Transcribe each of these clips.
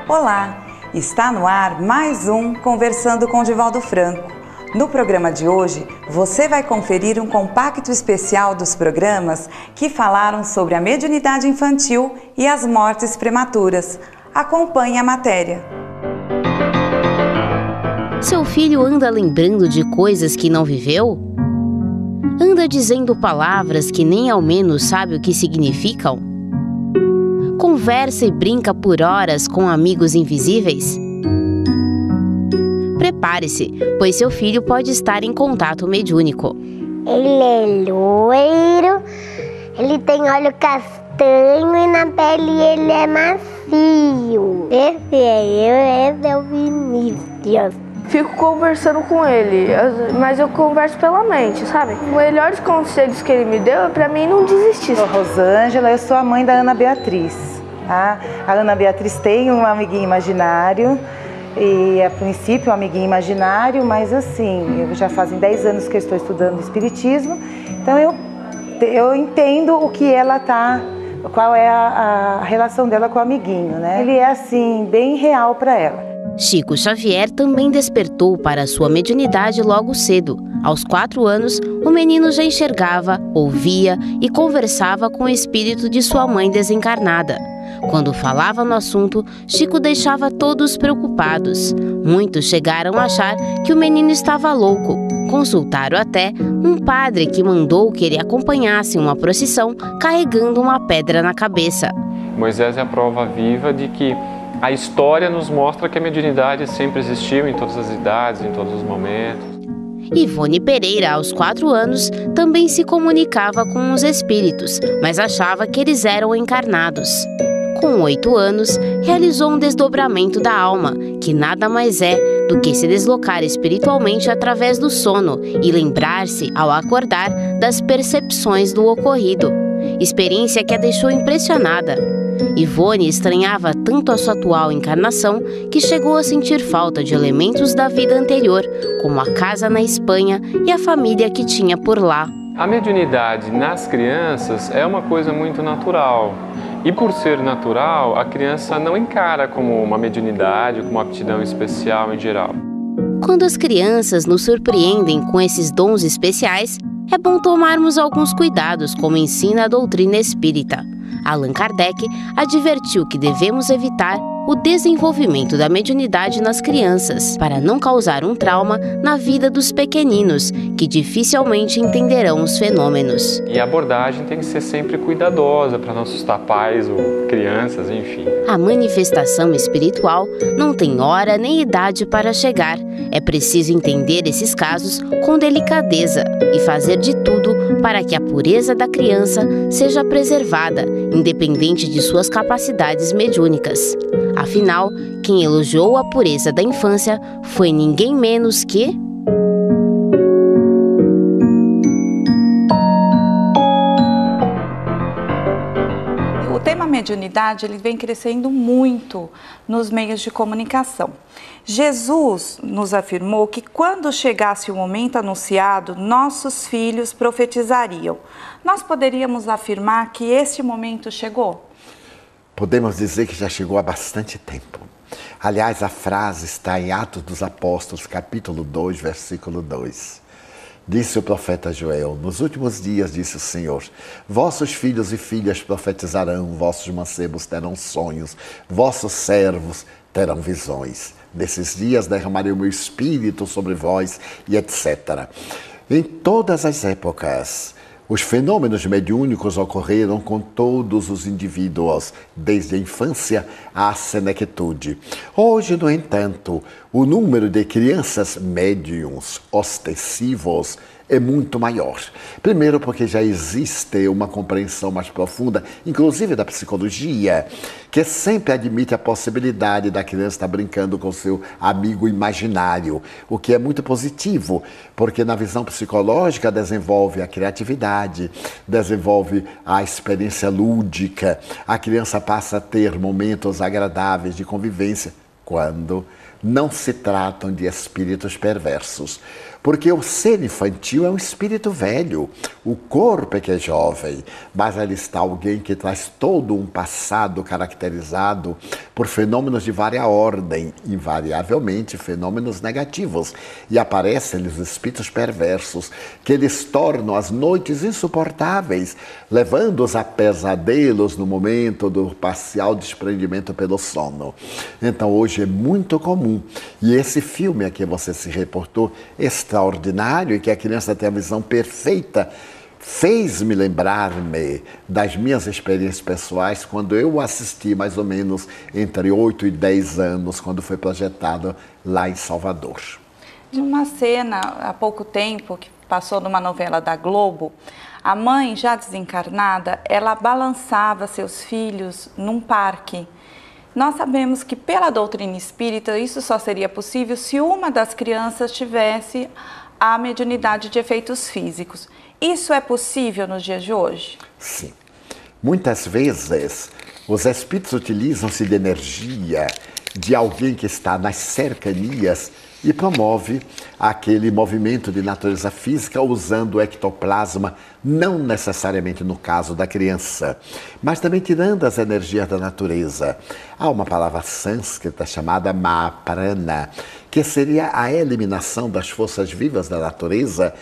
Olá, está no ar mais um Conversando com Divaldo Franco. No programa de hoje, você vai conferir um compacto especial dos programas que falaram sobre a mediunidade infantil e as mortes prematuras. Acompanhe a matéria. Seu filho anda lembrando de coisas que não viveu? Anda dizendo palavras que nem ao menos sabe o que significam? Conversa e brinca por horas com amigos invisíveis? Prepare-se, pois seu filho pode estar em contato mediúnico. Ele é loiro, ele tem olho castanho e na pele ele é macio. Esse é o Vinícius. Fico conversando com ele, mas eu converso pela mente, sabe? Os melhores conselhos que ele me deu é pra mim não desistir. Eu sou Rosângela, eu sou a mãe da Ana Beatriz. Tá? A Ana Beatriz tem um amiguinho imaginário, e a princípio um amiguinho imaginário, mas assim, já fazem 10 anos que eu estou estudando Espiritismo, então eu entendo o que ela tá, qual é a relação dela com o amiguinho, né? Ele é assim, bem real para ela. Chico Xavier também despertou para sua mediunidade logo cedo. Aos 4 anos, o menino já enxergava, ouvia e conversava com o espírito de sua mãe desencarnada. Quando falava no assunto, Chico deixava todos preocupados. Muitos chegaram a achar que o menino estava louco. Consultaram até um padre que mandou que ele acompanhasse uma procissão carregando uma pedra na cabeça. Moisés é a prova viva de que a história nos mostra que a mediunidade sempre existiu em todas as idades, em todos os momentos. Ivone Pereira, aos 4 anos, também se comunicava com os espíritos, mas achava que eles eram encarnados. Com 8 anos, realizou um desdobramento da alma, que nada mais é do que se deslocar espiritualmente através do sono e lembrar-se, ao acordar, das percepções do ocorrido. Experiência que a deixou impressionada. Ivone estranhava tanto a sua atual encarnação que chegou a sentir falta de elementos da vida anterior, como a casa na Espanha e a família que tinha por lá. A mediunidade nas crianças é uma coisa muito natural. E por ser natural, a criança não encara como uma mediunidade, como uma aptidão especial em geral. Quando as crianças nos surpreendem com esses dons especiais, é bom tomarmos alguns cuidados, como ensina a doutrina espírita. Allan Kardec advertiu que devemos evitar o desenvolvimento da mediunidade nas crianças, para não causar um trauma na vida dos pequeninos, que dificilmente entenderão os fenômenos. E a abordagem tem que ser sempre cuidadosa, para não assustar pais ou crianças, enfim. A manifestação espiritual não tem hora nem idade para chegar. É preciso entender esses casos com delicadeza e fazer de tudo para que a pureza da criança seja preservada, independente de suas capacidades mediúnicas. Afinal, quem elogiou a pureza da infância foi ninguém menos que... O tema mediunidade ele vem crescendo muito nos meios de comunicação. Jesus nos afirmou que quando chegasse o momento anunciado, nossos filhos profetizariam. Nós poderíamos afirmar que este momento chegou? Podemos dizer que já chegou há bastante tempo. Aliás, a frase está em Atos dos Apóstolos, capítulo 2, versículo 2. Disse o profeta Joel: nos últimos dias, disse o Senhor, vossos filhos e filhas profetizarão, vossos mancebos terão sonhos, vossos servos terão visões. Nesses dias derramarei o meu espírito sobre vós, e etc. Em todas as épocas, os fenômenos mediúnicos ocorreram com todos os indivíduos, desde a infância à senectude. Hoje, no entanto, o número de crianças médiums ostensivos é muito maior. Primeiro porque já existe uma compreensão mais profunda, inclusive da psicologia, que sempre admite a possibilidade da criança estar brincando com seu amigo imaginário, o que é muito positivo, porque na visão psicológica desenvolve a criatividade, desenvolve a experiência lúdica, a criança passa a ter momentos agradáveis de convivência, quando não se tratam de espíritos perversos. Porque o ser infantil é um espírito velho, o corpo é que é jovem, mas ali está alguém que traz todo um passado caracterizado por fenômenos de vária ordem, invariavelmente fenômenos negativos. E aparecem-lhes espíritos perversos, que eles tornam as noites insuportáveis, levando-os a pesadelos no momento do parcial desprendimento pelo sono. Então hoje é muito comum, e esse filme a que você se reportou, extraordinário, e que a criança tem a visão perfeita, fez-me lembrar-me das minhas experiências pessoais quando eu assisti mais ou menos entre 8 e 10 anos, quando foi projetado lá em Salvador. De uma cena há pouco tempo que passou numa novela da Globo, a mãe já desencarnada, ela balançava seus filhos num parque. Nós sabemos que pela doutrina espírita isso só seria possível se uma das crianças tivesse a mediunidade de efeitos físicos. Isso é possível nos dias de hoje? Sim. Muitas vezes os espíritos utilizam-se de energia de alguém que está nas cercanias e promove aquele movimento de natureza física usando o ectoplasma, não necessariamente no caso da criança, mas também tirando as energias da natureza. Há uma palavra sânscrita chamada Mahaprana, que seria a eliminação das forças vivas da natureza,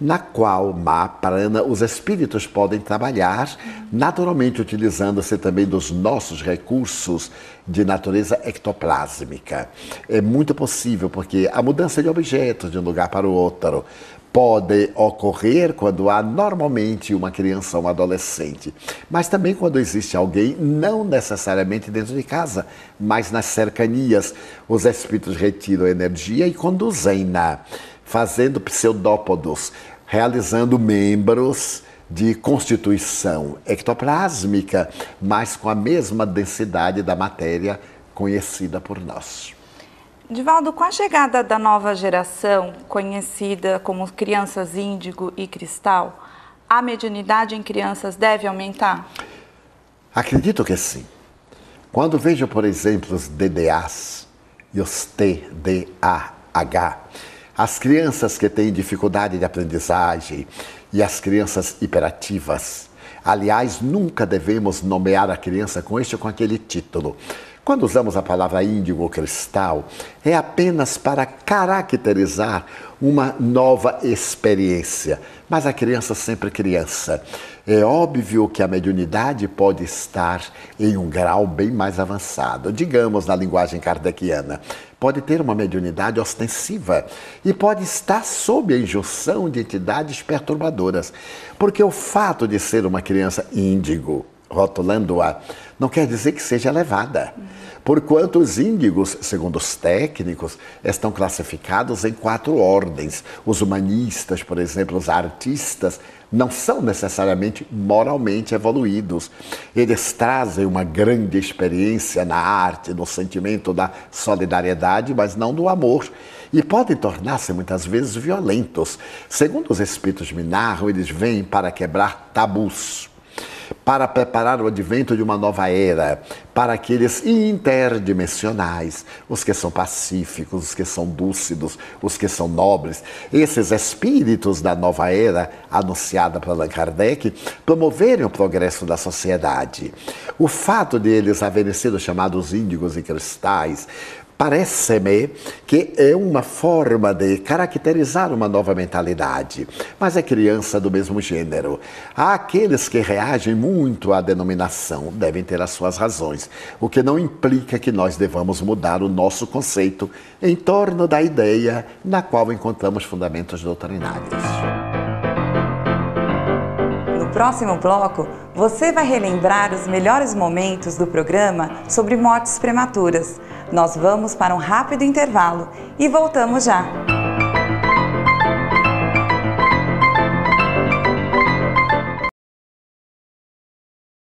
na qual, Mahaprana, os espíritos podem trabalhar, naturalmente utilizando-se também dos nossos recursos de natureza ectoplásmica. É muito possível, porque a mudança de objetos de um lugar para o outro pode ocorrer quando há normalmente uma criança ou um adolescente, mas também quando existe alguém, não necessariamente dentro de casa, mas nas cercanias. Os espíritos retiram a energia e conduzem-na, fazendo pseudópodos, realizando membros de constituição ectoplásmica, mas com a mesma densidade da matéria conhecida por nós. Divaldo, com a chegada da nova geração, conhecida como crianças índigo e cristal, a mediunidade em crianças deve aumentar? Acredito que sim. Quando vejo, por exemplo, os DDAs e os TDAH, as crianças que têm dificuldade de aprendizagem e as crianças hiperativas. Aliás, nunca devemos nomear a criança com este ou com aquele título. Quando usamos a palavra índigo ou cristal, é apenas para caracterizar uma nova experiência. Mas a criança sempre é criança. É óbvio que a mediunidade pode estar em um grau bem mais avançado. Digamos, na linguagem kardeciana, pode ter uma mediunidade ostensiva e pode estar sob a injunção de entidades perturbadoras. Porque o fato de ser uma criança índigo, rotulando-a, não quer dizer que seja elevada. Porquanto os índigos, segundo os técnicos, estão classificados em 4 ordens. Os humanistas, por exemplo, os artistas, não são necessariamente moralmente evoluídos. Eles trazem uma grande experiência na arte, no sentimento da solidariedade, mas não do amor. E podem tornar-se muitas vezes violentos. Segundo os espíritos me narram, eles vêm para quebrar tabus, para preparar o advento de uma nova era, para aqueles interdimensionais, os que são pacíficos, os que são dúcidos, os que são nobres. Esses espíritos da nova era, anunciada por Allan Kardec, promoverem o progresso da sociedade. O fato de eles haverem sido chamados índigos e cristais, parece-me que é uma forma de caracterizar uma nova mentalidade, mas é criança do mesmo gênero. Há aqueles que reagem muito à denominação, devem ter as suas razões, o que não implica que nós devamos mudar o nosso conceito em torno da ideia na qual encontramos fundamentos doutrinários. No próximo bloco, você vai relembrar os melhores momentos do programa sobre mortes prematuras. Nós vamos para um rápido intervalo e voltamos já.